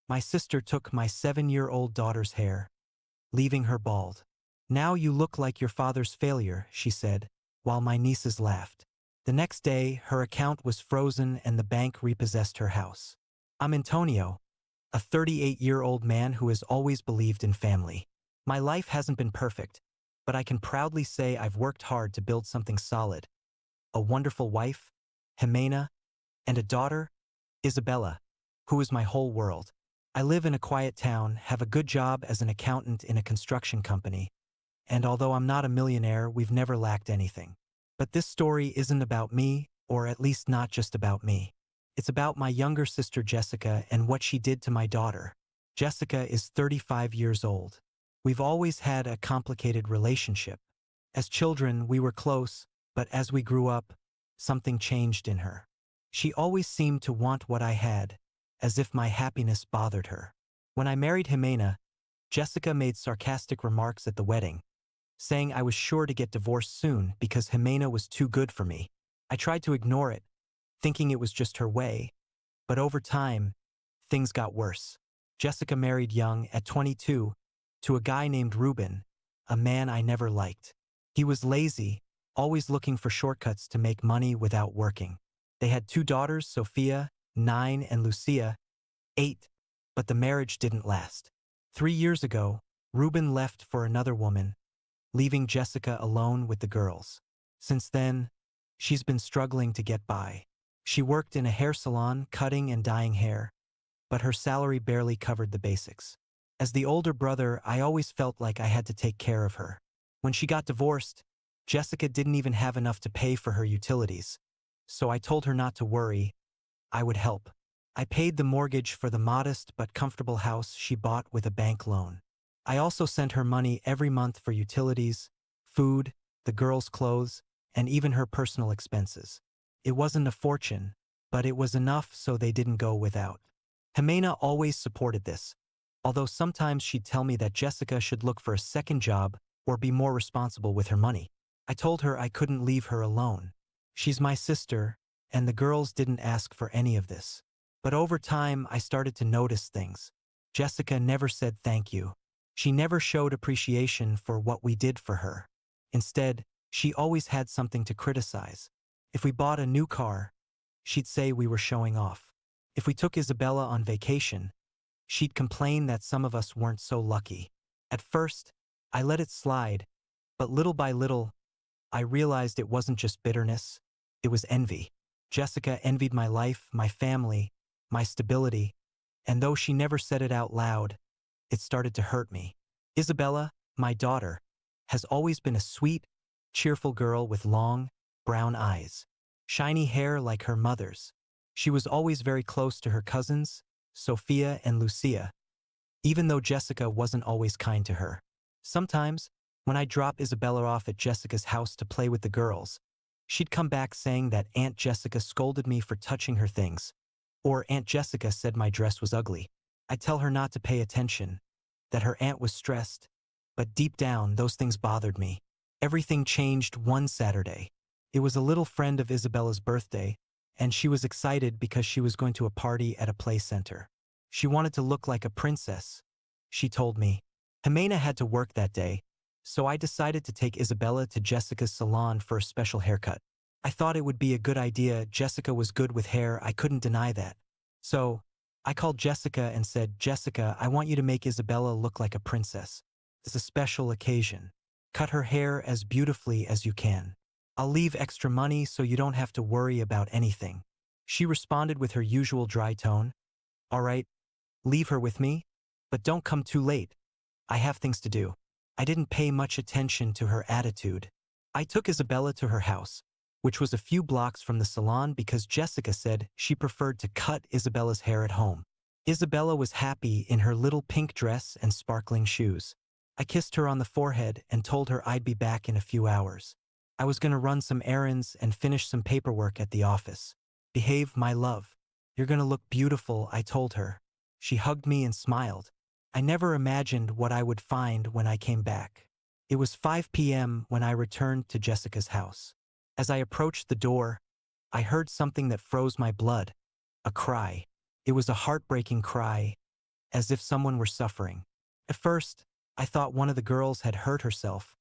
My sister took my 7-year-old daughter's hair, leaving her bald. Now you look like your father's failure, she said, while my nieces laughed. The next day, her account was frozen and the bank repossessed her house. I'm Antonio, a 38-year-old man who has always believed in family. My life hasn't been perfect, but I can proudly say I've worked hard to build something solid. A wonderful wife, Jimena, and a daughter, Isabella, who is my whole world. I live in a quiet town, have a good job as an accountant in a construction company, and although I'm not a millionaire, we've never lacked anything. But this story isn't about me, or at least not just about me. It's about my younger sister Jessica and what she did to my daughter. Jessica is 35 years old. We've always had a complicated relationship. As children, we were close, but as we grew up, something changed in her. She always seemed to want what I had, as if my happiness bothered her. When I married Jimena, Jessica made sarcastic remarks at the wedding, saying I was sure to get divorced soon because Jimena was too good for me. I tried to ignore it, thinking it was just her way, but over time, things got worse. Jessica married young, at 22, to a guy named Ruben, a man I never liked. He was lazy, always looking for shortcuts to make money without working. They had 2 daughters, Sophia, 9, and Lucia, 8, but the marriage didn't last. 3 years ago, Ruben left for another woman, leaving Jessica alone with the girls. Since then, she's been struggling to get by. She worked in a hair salon, cutting and dyeing hair, but her salary barely covered the basics. As the older brother, I always felt like I had to take care of her. When she got divorced, Jessica didn't even have enough to pay for her utilities, so I told her not to worry, I would help. I paid the mortgage for the modest but comfortable house she bought with a bank loan. I also sent her money every month for utilities, food, the girls' clothes, and even her personal expenses. It wasn't a fortune, but it was enough so they didn't go without. Jimena always supported this, although sometimes she'd tell me that Jessica should look for a second job or be more responsible with her money. I told her I couldn't leave her alone. She's my sister, and the girls didn't ask for any of this. But over time, I started to notice things. Jessica never said thank you. She never showed appreciation for what we did for her. Instead, she always had something to criticize. If we bought a new car, she'd say we were showing off. If we took Isabella on vacation, she'd complain that some of us weren't so lucky. At first, I let it slide, but little by little, I realized it wasn't just bitterness, it was envy. Jessica envied my life, my family, my stability, and though she never said it out loud, it started to hurt me. Isabella, my daughter, has always been a sweet, cheerful girl with long, brown eyes, shiny hair like her mother's. She was always very close to her cousins, Sophia and Lucia, even though Jessica wasn't always kind to her. Sometimes, when I drop Isabella off at Jessica's house to play with the girls, she'd come back saying that Aunt Jessica scolded me for touching her things, or Aunt Jessica said my dress was ugly. I'd tell her not to pay attention, that her aunt was stressed, but deep down those things bothered me. Everything changed one Saturday. It was a little friend of Isabella's birthday, and she was excited because she was going to a party at a play center. She wanted to look like a princess, she told me. Jimena had to work that day, so I decided to take Isabella to Jessica's salon for a special haircut. I thought it would be a good idea. Jessica was good with hair, I couldn't deny that. So, I called Jessica and said, Jessica, I want you to make Isabella look like a princess. It's a special occasion. Cut her hair as beautifully as you can. I'll leave extra money so you don't have to worry about anything. She responded with her usual dry tone. All right, leave her with me, but don't come too late. I have things to do. I didn't pay much attention to her attitude. I took Isabella to her house, which was a few blocks from the salon because Jessica said she preferred to cut Isabella's hair at home. Isabella was happy in her little pink dress and sparkling shoes. I kissed her on the forehead and told her I'd be back in a few hours. I was going to run some errands and finish some paperwork at the office. Behave, my love. You're going to look beautiful, I told her. She hugged me and smiled. I never imagined what I would find when I came back. It was 5 p.m. when I returned to Jessica's house. As I approached the door, I heard something that froze my blood. A cry. It was a heartbreaking cry, as if someone were suffering. At first, I thought one of the girls had hurt herself,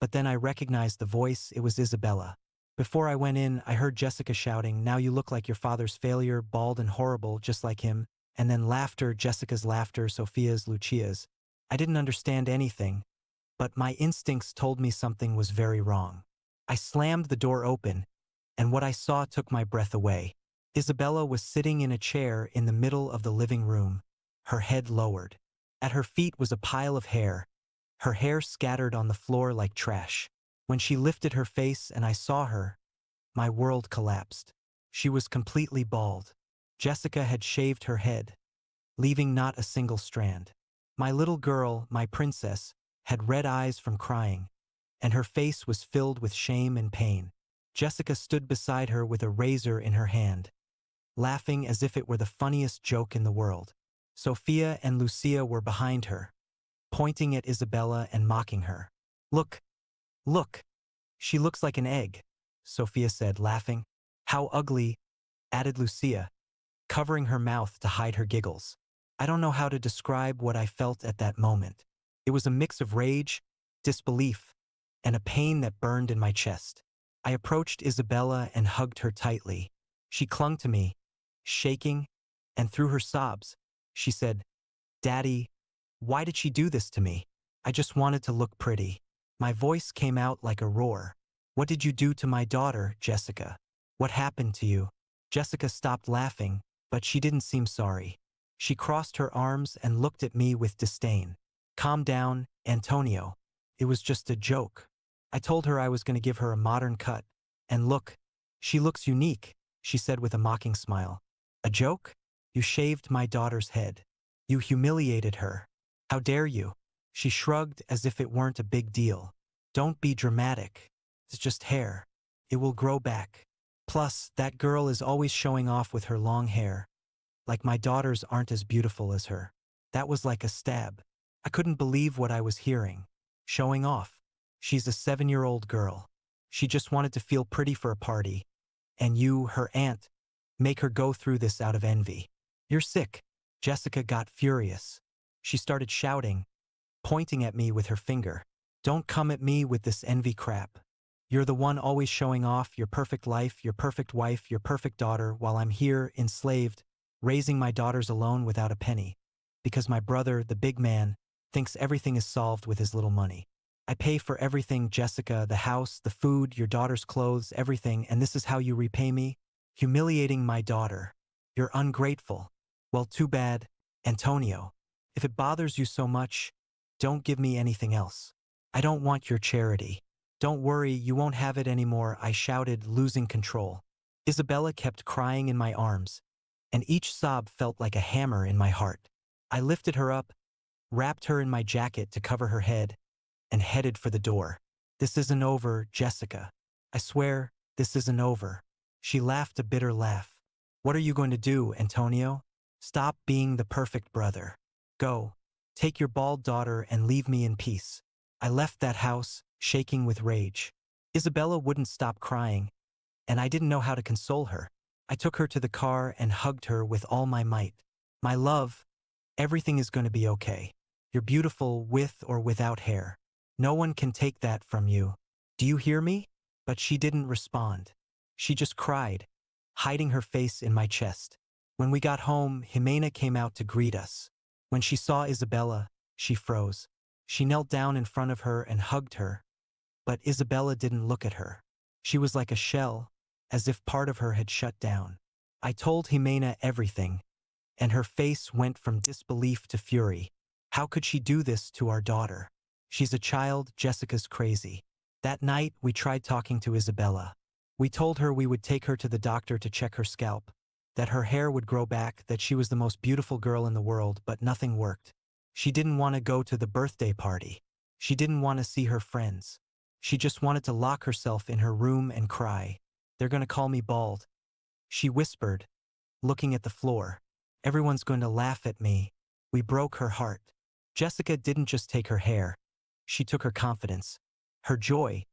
but then I recognized the voice. It was Isabella. Before I went in, I heard Jessica shouting, "Now you look like your father's failure, bald and horrible, just like him." And then laughter, Jessica's laughter, Sophia's, Lucia's. I didn't understand anything, but my instincts told me something was very wrong. I slammed the door open, and what I saw took my breath away. Isabella was sitting in a chair in the middle of the living room, her head lowered. At her feet was a pile of hair, her hair scattered on the floor like trash. When she lifted her face and I saw her, my world collapsed. She was completely bald. Jessica had shaved her head, leaving not a single strand. My little girl, my princess, had red eyes from crying, and her face was filled with shame and pain. Jessica stood beside her with a razor in her hand, laughing as if it were the funniest joke in the world. Sophia and Lucia were behind her, pointing at Isabella and mocking her. "Look, look, she looks like an egg," Sophia said, laughing. "How ugly," added Lucia, covering her mouth to hide her giggles. I don't know how to describe what I felt at that moment. It was a mix of rage, disbelief, and a pain that burned in my chest. I approached Isabella and hugged her tightly. She clung to me, shaking, and through her sobs, she said, "Daddy, why did she do this to me? I just wanted to look pretty." My voice came out like a roar. "What did you do to my daughter, Jessica? What happened to you?" Jessica stopped laughing, but she didn't seem sorry. She crossed her arms and looked at me with disdain. "Calm down, Antonio. It was just a joke." I told her I was going to give her a modern cut. "And look, she looks unique," she said with a mocking smile. "A joke? You shaved my daughter's head. You humiliated her. How dare you?" She shrugged as if it weren't a big deal. "Don't be dramatic. It's just hair. It will grow back. Plus, that girl is always showing off with her long hair. Like my daughters aren't as beautiful as her." That was like a stab. I couldn't believe what I was hearing. Showing off. She's a 7-year-old girl. She just wanted to feel pretty for a party. And you, her aunt, make her go through this out of envy. "You're sick." Jessica got furious. She started shouting, pointing at me with her finger. "Don't come at me with this envy crap. You're the one always showing off your perfect life, your perfect wife, your perfect daughter, while I'm here, enslaved, raising my daughters alone without a penny. Because my brother, the big man, thinks everything is solved with his little money. I pay for everything, Jessica, the house, the food, your daughter's clothes, everything, and this is how you repay me? Humiliating my daughter. You're ungrateful. Well, too bad, Antonio. If it bothers you so much, don't give me anything else. I don't want your charity." "Don't worry, you won't have it anymore," I shouted, losing control. Isabella kept crying in my arms, and each sob felt like a hammer in my heart. I lifted her up, wrapped her in my jacket to cover her head, and headed for the door. "This isn't over, Jessica. I swear, this isn't over." She laughed a bitter laugh. "What are you going to do, Antonio? Stop being the perfect brother. Go, take your bald daughter and leave me in peace." I left that house, shaking with rage. Isabella wouldn't stop crying, and I didn't know how to console her. I took her to the car and hugged her with all my might. "My love, everything is going to be okay. You're beautiful with or without hair. No one can take that from you. Do you hear me?" But she didn't respond. She just cried, hiding her face in my chest. When we got home, Jimena came out to greet us. When she saw Isabella, she froze. She knelt down in front of her and hugged her, but Isabella didn't look at her. She was like a shell, as if part of her had shut down. I told Jimena everything, and her face went from disbelief to fury. How could she do this to our daughter? She's a child, Jessica's crazy. That night, we tried talking to Isabella. We told her we would take her to the doctor to check her scalp, that her hair would grow back, that she was the most beautiful girl in the world, but nothing worked. She didn't want to go to the birthday party. She didn't want to see her friends. She just wanted to lock herself in her room and cry. "They're going to call me bald," she whispered, looking at the floor. "Everyone's going to laugh at me." We broke her heart. Jessica didn't just take her hair. She took her confidence, her joy,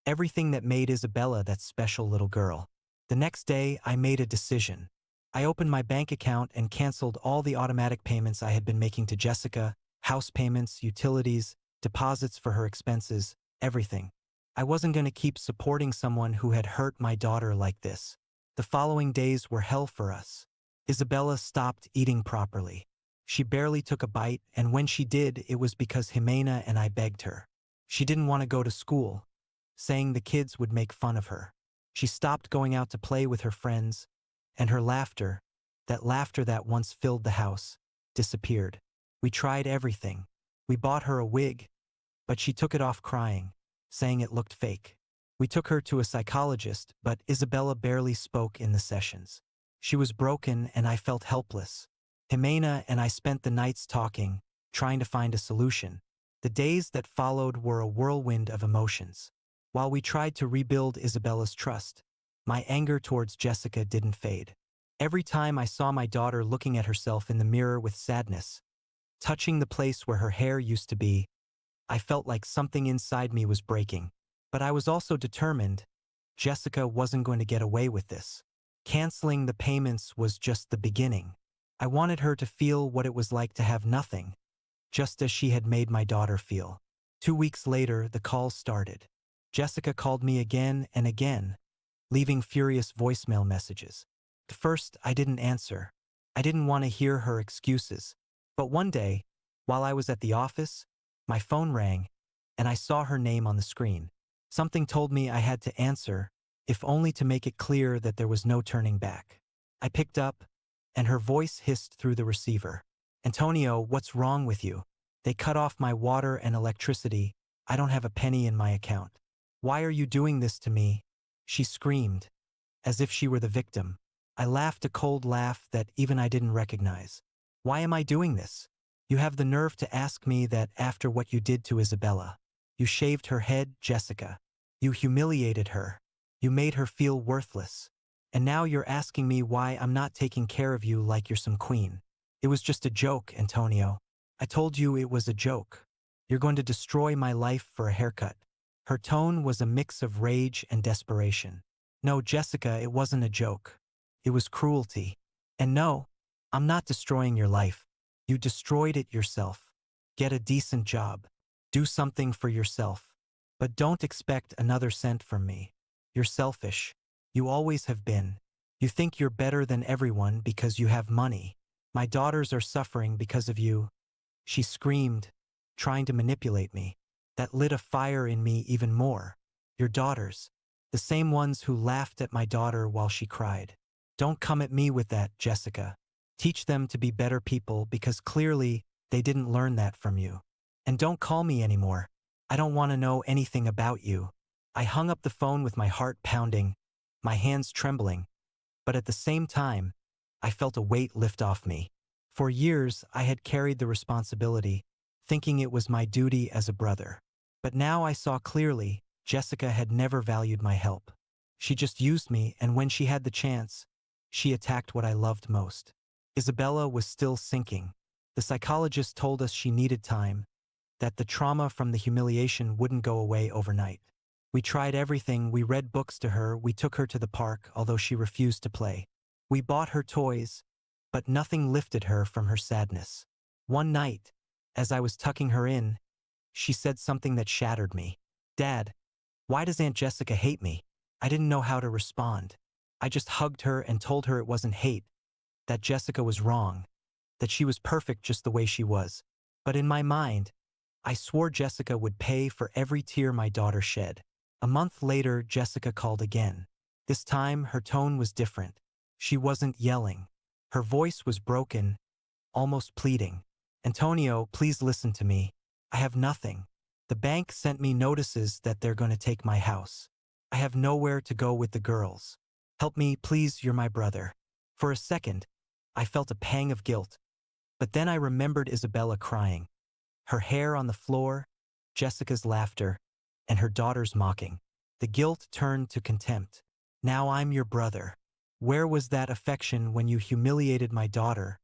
everything that made Isabella that special little girl. The next day, I made a decision. I opened my bank account and canceled all the automatic payments I had been making to Jessica, house payments, utilities, deposits for her expenses, everything. I wasn't going to keep supporting someone who had hurt my daughter like this. The following days were hell for us. Isabella stopped eating properly. She barely took a bite, and when she did, it was because Jimena and I begged her. She didn't want to go to school, saying the kids would make fun of her. She stopped going out to play with her friends, and her laughter that once filled the house, disappeared. We tried everything. We bought her a wig, but she took it off crying, saying it looked fake. We took her to a psychologist, but Isabella barely spoke in the sessions. She was broken and I felt helpless. Jimena and I spent the nights talking, trying to find a solution. The days that followed were a whirlwind of emotions. While we tried to rebuild Isabella's trust, my anger towards Jessica didn't fade. Every time I saw my daughter looking at herself in the mirror with sadness, touching the place where her hair used to be, I felt like something inside me was breaking. But I was also determined. Jessica wasn't going to get away with this. Canceling the payments was just the beginning. I wanted her to feel what it was like to have nothing, just as she had made my daughter feel. 2 weeks later, the calls started. Jessica called me again and again, leaving furious voicemail messages. At first, I didn't answer. I didn't want to hear her excuses. But one day, while I was at the office, my phone rang, and I saw her name on the screen. Something told me I had to answer, if only to make it clear that there was no turning back. I picked up, and her voice hissed through the receiver. "Antonio, what's wrong with you? They cut off my water and electricity. I don't have a penny in my account. Why are you doing this to me?" She screamed, as if she were the victim. I laughed a cold laugh that even I didn't recognize. "Why am I doing this? You have the nerve to ask me that after what you did to Isabella. You shaved her head, Jessica. You humiliated her. You made her feel worthless. And now you're asking me why I'm not taking care of you like you're some queen. It was just a joke, Antonio. I told you it was a joke. You're going to destroy my life for a haircut." Her tone was a mix of rage and desperation. "No, Jessica, it wasn't a joke. It was cruelty. And no, I'm not destroying your life. You destroyed it yourself. Get a decent job. Do something for yourself. But don't expect another cent from me. You're selfish. You always have been. You think you're better than everyone because you have money. My daughters are suffering because of you." She screamed, trying to manipulate me. That lit a fire in me even more. "Your daughters. The same ones who laughed at my daughter while she cried. Don't come at me with that, Jessica. Teach them to be better people because clearly they didn't learn that from you. And don't call me anymore. I don't want to know anything about you." I hung up the phone with my heart pounding, my hands trembling, but at the same time, I felt a weight lift off me. For years, I had carried the responsibility, thinking it was my duty as a brother. But now I saw clearly, Jessica had never valued my help. She just used me, and when she had the chance, she attacked what I loved most. Isabella was still sinking. The psychologist told us she needed time, that the trauma from the humiliation wouldn't go away overnight. We tried everything. We read books to her. We took her to the park, although she refused to play. We bought her toys, but nothing lifted her from her sadness. One night, as I was tucking her in, she said something that shattered me. "Dad, why does Aunt Jessica hate me?" I didn't know how to respond. I just hugged her and told her it wasn't hate, that Jessica was wrong, that she was perfect just the way she was. But in my mind, I swore Jessica would pay for every tear my daughter shed. A month later, Jessica called again. This time, her tone was different. She wasn't yelling. Her voice was broken, almost pleading. "Antonio, please listen to me. I have nothing. The bank sent me notices that they're going to take my house. I have nowhere to go with the girls. Help me, please, you're my brother." For a second, I felt a pang of guilt. But then I remembered Isabella crying, her hair on the floor, Jessica's laughter, and her daughter's mocking. The guilt turned to contempt. Now I'm your brother. Where was that affection when you humiliated my daughter,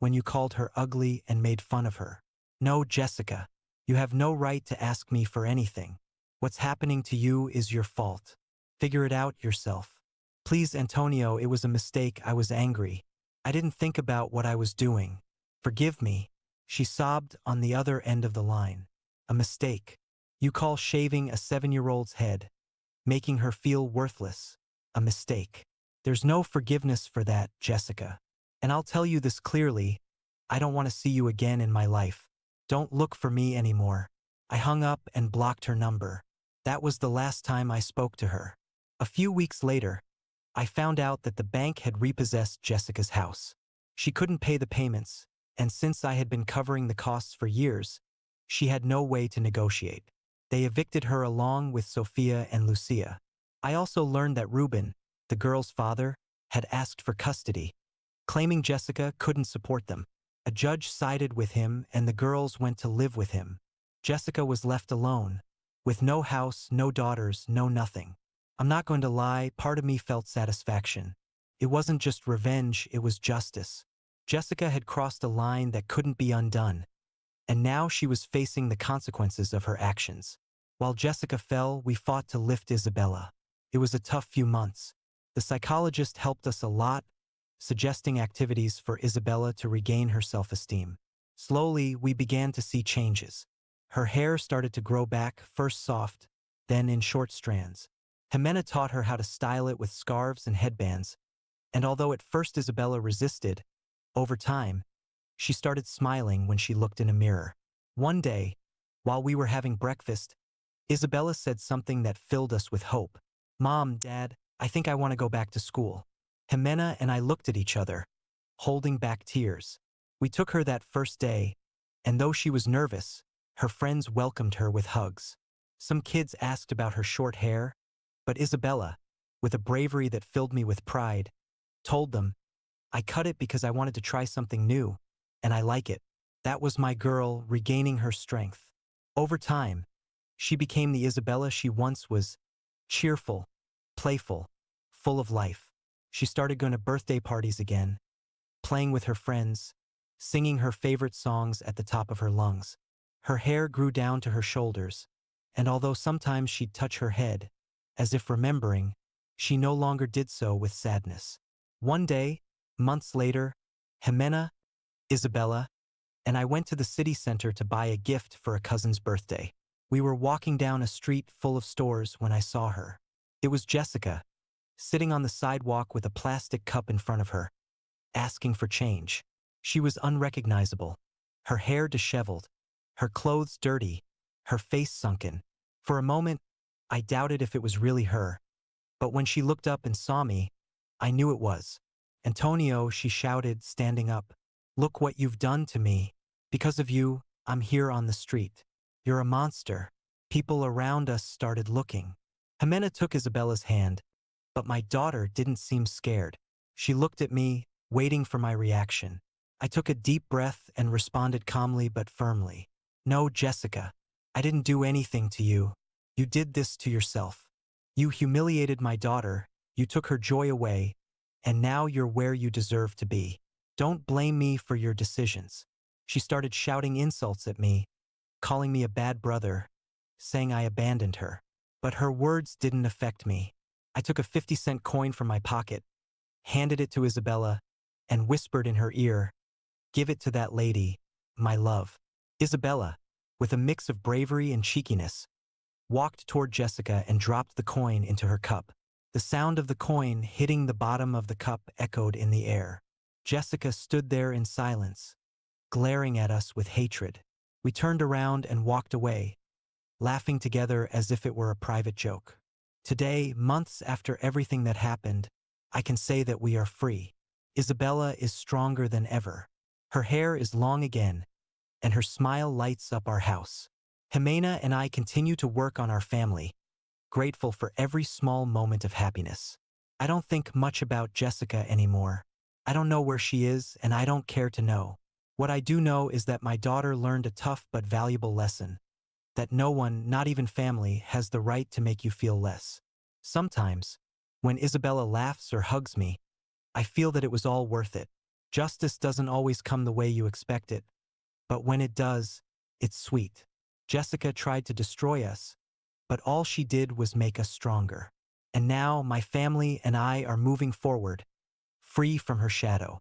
when you called her ugly and made fun of her? No, Jessica, you have no right to ask me for anything. What's happening to you is your fault. Figure it out yourself. Please, Antonio, it was a mistake. I was angry. I didn't think about what I was doing. Forgive me, she sobbed on the other end of the line. A mistake. You call shaving a 7-year-old's head, making her feel worthless, a mistake. There's no forgiveness for that, Jessica. And I'll tell you this clearly, I don't want to see you again in my life. Don't look for me anymore. I hung up and blocked her number. That was the last time I spoke to her. A few weeks later, I found out that the bank had repossessed Jessica's house. She couldn't pay the payments, and since I had been covering the costs for years, she had no way to negotiate. They evicted her along with Sophia and Lucia. I also learned that Ruben, the girl's father, had asked for custody, claiming Jessica couldn't support them. A judge sided with him and the girls went to live with him. Jessica was left alone, with no house, no daughters, no nothing. I'm not going to lie, part of me felt satisfaction. It wasn't just revenge, it was justice. Jessica had crossed a line that couldn't be undone, and now she was facing the consequences of her actions. While Jessica fell, we fought to lift Isabella. It was a tough few months. The psychologist helped us a lot, suggesting activities for Isabella to regain her self-esteem. Slowly, we began to see changes. Her hair started to grow back, first soft, then in short strands. Jimena taught her how to style it with scarves and headbands, and although at first Isabella resisted, over time, she started smiling when she looked in a mirror. One day, while we were having breakfast, Isabella said something that filled us with hope. "Mom, Dad, I think I want to go back to school." Jimena and I looked at each other, holding back tears. We took her that first day, and though she was nervous, her friends welcomed her with hugs. Some kids asked about her short hair, but Isabella, with a bravery that filled me with pride, told them, "I cut it because I wanted to try something new, and I like it." That was my girl regaining her strength. Over time, she became the Isabella she once was, cheerful, playful, full of life. She started going to birthday parties again, playing with her friends, singing her favorite songs at the top of her lungs. Her hair grew down to her shoulders, and although sometimes she'd touch her head, as if remembering, she no longer did so with sadness. One day, months later, Jimena, Isabella, and I went to the city center to buy a gift for a cousin's birthday. We were walking down a street full of stores when I saw her. It was Jessica, sitting on the sidewalk with a plastic cup in front of her, asking for change. She was unrecognizable, her hair disheveled, her clothes dirty, her face sunken. For a moment, I doubted if it was really her, but when she looked up and saw me, I knew it was. "Antonio," she shouted, standing up. "Look what you've done to me. Because of you, I'm here on the street. You're a monster." People around us started looking. Jimena took Isabella's hand, but my daughter didn't seem scared. She looked at me, waiting for my reaction. I took a deep breath and responded calmly but firmly. "No, Jessica, I didn't do anything to you. You did this to yourself. You humiliated my daughter, you took her joy away, and now you're where you deserve to be. Don't blame me for your decisions." She started shouting insults at me, calling me a bad brother, saying I abandoned her. But her words didn't affect me. I took a 50-cent coin from my pocket, handed it to Isabella, and whispered in her ear, "Give it to that lady, my love." Isabella, with a mix of bravery and cheekiness, walked toward Jessica and dropped the coin into her cup. The sound of the coin hitting the bottom of the cup echoed in the air. Jessica stood there in silence, glaring at us with hatred. We turned around and walked away, laughing together as if it were a private joke. Today, months after everything that happened, I can say that we are free. Isabella is stronger than ever. Her hair is long again, and her smile lights up our house. Jimena and I continue to work on our family, grateful for every small moment of happiness. I don't think much about Jessica anymore. I don't know where she is, and I don't care to know. What I do know is that my daughter learned a tough but valuable lesson, that no one, not even family, has the right to make you feel less. Sometimes, when Isabella laughs or hugs me, I feel that it was all worth it. Justice doesn't always come the way you expect it, but when it does, it's sweet. Jessica tried to destroy us, but all she did was make us stronger. And now my family and I are moving forward, free from her shadow.